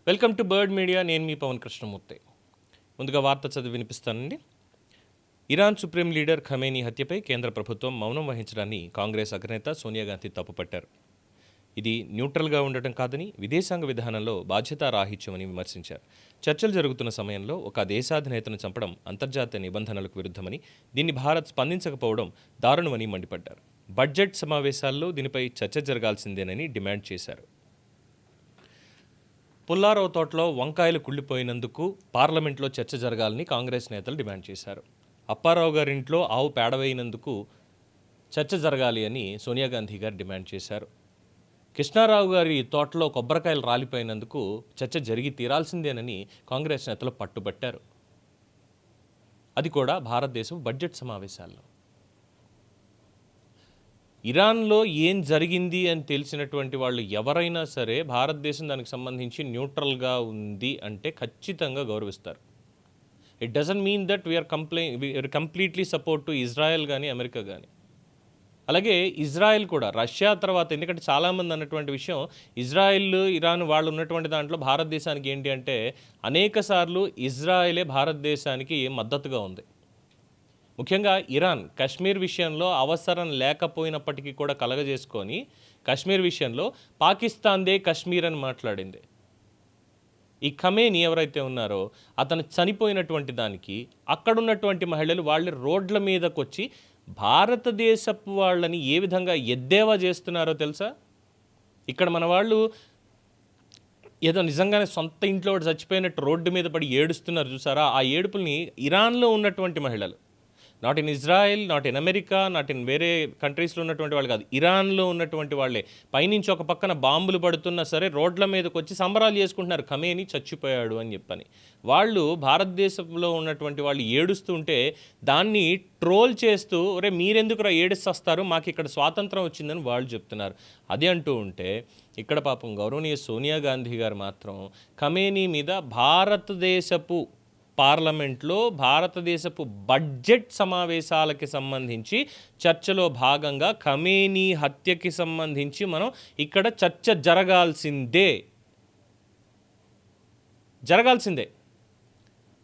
Welcome to bird media. నేను మీ పవన్ కృష్ణమూర్తి. ముందుగా వార్త చదివి వినిపిస్తానండి. ఇరాన్ సుప్రీం లీడర్ ఖమేనీ హత్యపై కేంద్ర ప్రభుత్వం మౌనం వహించడాన్ని కాంగ్రెస్ అగ్రనేత సోనియా గాంధీ తప్పుపట్టారు. ఇది న్యూట్రల్గా ఉండటం కాదని, విదేశాంగ విధానంలో బాధ్యతారాహిత్యమని విమర్శించారు. చర్చలు జరుగుతున్న సమయంలో ఒక దేశాధినేతను చంపడం అంతర్జాతీయ నిబంధనలకు విరుద్ధమని, దీన్ని భారత్ స్పందించకపోవడం దారుణమని మండిపడ్డారు. బడ్జెట్ సమావేశాల్లో దీనిపై చర్చ జరగాల్సిందేనని డిమాండ్ చేశారు. పుల్లారావు తోటలో వంకాయలు కుళ్ళిపోయినందుకు పార్లమెంట్లో చర్చ జరగాలని కాంగ్రెస్ నేతలు డిమాండ్ చేశారు. అప్పారావు గారింట్లో ఆవు పేడవేయినందుకు చర్చ జరగాలి అని సోనియా గాంధీ గారు డిమాండ్ చేశారు. కృష్ణారావు గారి తోటలో కొబ్బరికాయలు రాలిపోయినందుకు చర్చ జరిగి తీరాల్సిందేనని కాంగ్రెస్ నేతలు పట్టుబట్టారు. అది కూడా భారతదేశం బడ్జెట్ సమావేశాల్లో. ఇరాన్లో ఏం జరిగింది అని తెలిసినటువంటి వాళ్ళు ఎవరైనా సరే భారతదేశం దానికి సంబంధించి న్యూట్రల్గా ఉంది అంటే ఖచ్చితంగా గౌరవిస్తారు. It doesn't mean that we are completely support to Israel కానీ అమెరికా కానీ. అలాగే ఇజ్రాయెల్ కూడా రష్యా తర్వాత, ఎందుకంటే చాలామంది అన్నటువంటి విషయం, ఇజ్రాయెల్ ఇరాన్ వాళ్ళు ఉన్నటువంటి దాంట్లో భారతదేశానికి ఏంటి అంటే అనేక సార్లు ఇజ్రాయెలే భారతదేశానికి మద్దతుగా ఉంది. ముఖ్యంగా ఇరాన్ కశ్మీర్ విషయంలో అవసరం లేకపోయినప్పటికీ కూడా కలగజేసుకొని కశ్మీర్ విషయంలో పాకిస్తాన్దే కశ్మీర్ అని మాట్లాడింది. ఈ ఖమేనీ ఎవరైతే ఉన్నారో అతను చనిపోయినటువంటి దానికి అక్కడున్నటువంటి మహిళలు వాళ్ళ రోడ్ల మీదకి వచ్చి భారతదేశపు వాళ్ళని ఏ విధంగా ఎద్దేవా చేస్తున్నారో తెలుసా? ఇక్కడ మన వాళ్ళు ఏదో నిజంగానే సొంత ఇంట్లో చచ్చిపోయినట్టు రోడ్డు మీద పడి ఏడుస్తున్నారు చూసారా? ఆ ఏడుపుల్ని ఇరాన్లో ఉన్నటువంటి మహిళలు, not in Israel, not in America, not in వేరే కంట్రీస్లో ఉన్నటువంటి వాళ్ళు కాదు, ఇరాన్లో ఉన్నటువంటి వాళ్ళే పైనుంచి ఒక పక్కన బాంబులు పడుతున్నా సరే రోడ్ల మీదకి వచ్చి సంబరాలు చేసుకుంటున్నారు, ఖమేనీ చచ్చిపోయాడు అని చెప్పని. వాళ్ళు భారతదేశంలో ఉన్నటువంటి వాళ్ళు ఏడుస్తుంటే దాన్ని ట్రోల్ చేస్తూ, ఒరే మీరెందుకురా ఏడుస్తస్తారు, మాకు ఇక్కడ స్వాతంత్రం వచ్చిందని వాళ్ళు చెప్తున్నారు. అది అంటూ ఉంటే ఇక్కడ పాపం గౌరవనీయ సోనియా గాంధీ గారు మాత్రం ఖమేనీ మీద భారతదేశపు పార్లమెంట్లో భారతదేశపు బడ్జెట్ సమావేశాలకి సంబంధించి చర్చలో భాగంగా ఖమేనీ హత్యకి సంబంధించి మనం ఇక్కడ చర్చ జరగాల్సిందే.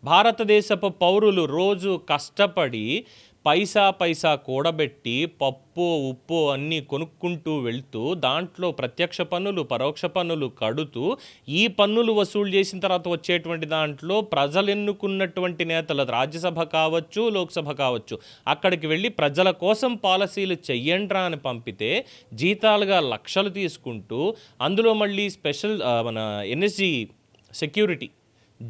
భారతదేశపు పౌరులు రోజు కష్టపడి పైసా కూడబెట్టి పప్పు ఉప్పు అన్నీ కొనుక్కుంటూ వెళ్తూ దాంట్లో ప్రత్యక్ష పన్నులు పరోక్ష పన్నులు కడుతూ ఈ పన్నులు వసూలు చేసిన తర్వాత వచ్చేటువంటి దాంట్లో ప్రజలు ఎన్నుకున్నటువంటి నేతలు, రాజ్యసభ కావచ్చు లోక్సభ కావచ్చు, అక్కడికి వెళ్ళి ప్రజల కోసం పాలసీలు చెయ్యండ్రా అని పంపితే జీతాలుగా లక్షలు తీసుకుంటూ అందులో మళ్ళీ స్పెషల్ మన NSG security,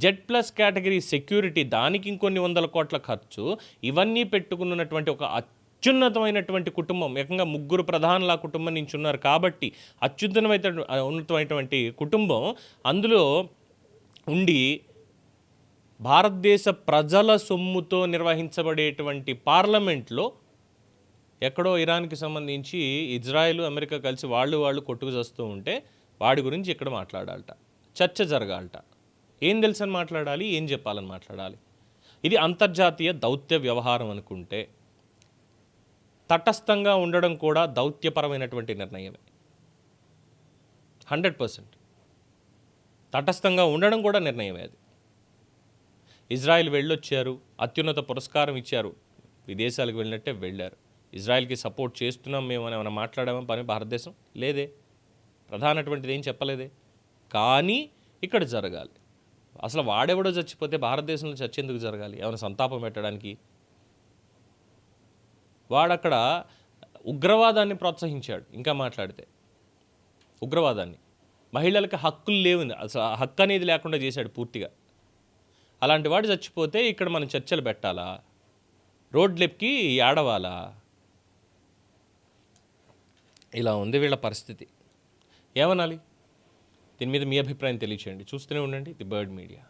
Z+ category security, దానికి ఇంకొన్ని వందల కోట్ల ఖర్చు, ఇవన్నీ పెట్టుకున్నటువంటి ఒక అత్యున్నతమైనటువంటి కుటుంబం, ఏకంగా 3 ప్రధానుల కుటుంబం నుంచి ఉన్నారు కాబట్టి ఉన్నతమైనటువంటి కుటుంబం అందులో ఉండి భారతదేశ ప్రజల సొమ్ముతో నిర్వహించబడేటువంటి పార్లమెంట్లో ఎక్కడో ఇరాన్కి సంబంధించి ఇజ్రాయెల్ అమెరికా కలిసి వాళ్ళు కొట్టుకు చేస్తూ ఉంటే వాడి గురించి ఇక్కడ మాట్లాడాలట, చర్చ జరగాలట. ఏం తెలుసని మాట్లాడాలి, ఏం చెప్పాలని మాట్లాడాలి. ఇది అంతర్జాతీయ దౌత్య వ్యవహారం అనుకుంటే తటస్థంగా ఉండడం కూడా దౌత్యపరమైనటువంటి నిర్ణయమే. 100% తటస్థంగా ఉండడం కూడా నిర్ణయమే. అది ఇజ్రాయెల్ వెళ్ళొచ్చారు, అత్యున్నత పురస్కారం ఇచ్చారు, విదేశాలకు వెళ్ళినట్టే వెళ్ళారు. ఇజ్రాయెల్కి సపోర్ట్ చేస్తున్నాం మేము అని ఏమైనా మాట్లాడామా పని భారతదేశం? లేదే, ప్రధానటువంటిది ఏం చెప్పలేదే. కానీ ఇక్కడ జరగాలి. అసలు వాడెవడో చచ్చిపోతే భారతదేశంలో చర్చ ఎందుకు జరగాలి? ఏమైనా సంతాపం పెట్టడానికి? వాడక్కడ ఉగ్రవాదాన్ని ప్రోత్సహించాడు. ఇంకా మాట్లాడితే ఉగ్రవాదాన్ని, మహిళలకు హక్కులు లేవు, అసలు హక్కు అనేది లేకుండా చేశాడు పూర్తిగా. అలాంటి వాడు చచ్చిపోతే ఇక్కడ మనం చర్చలు పెట్టాలా? రోడ్లెక్కి ఆడవాలా? ఇలా ఉంది వీళ్ళ పరిస్థితి. ఏమనాలి? దీని మీద మీ అభిప్రాయం తెలియచేయండి. చూస్తూనే ఉండండి ది బర్డ్ మీడియా.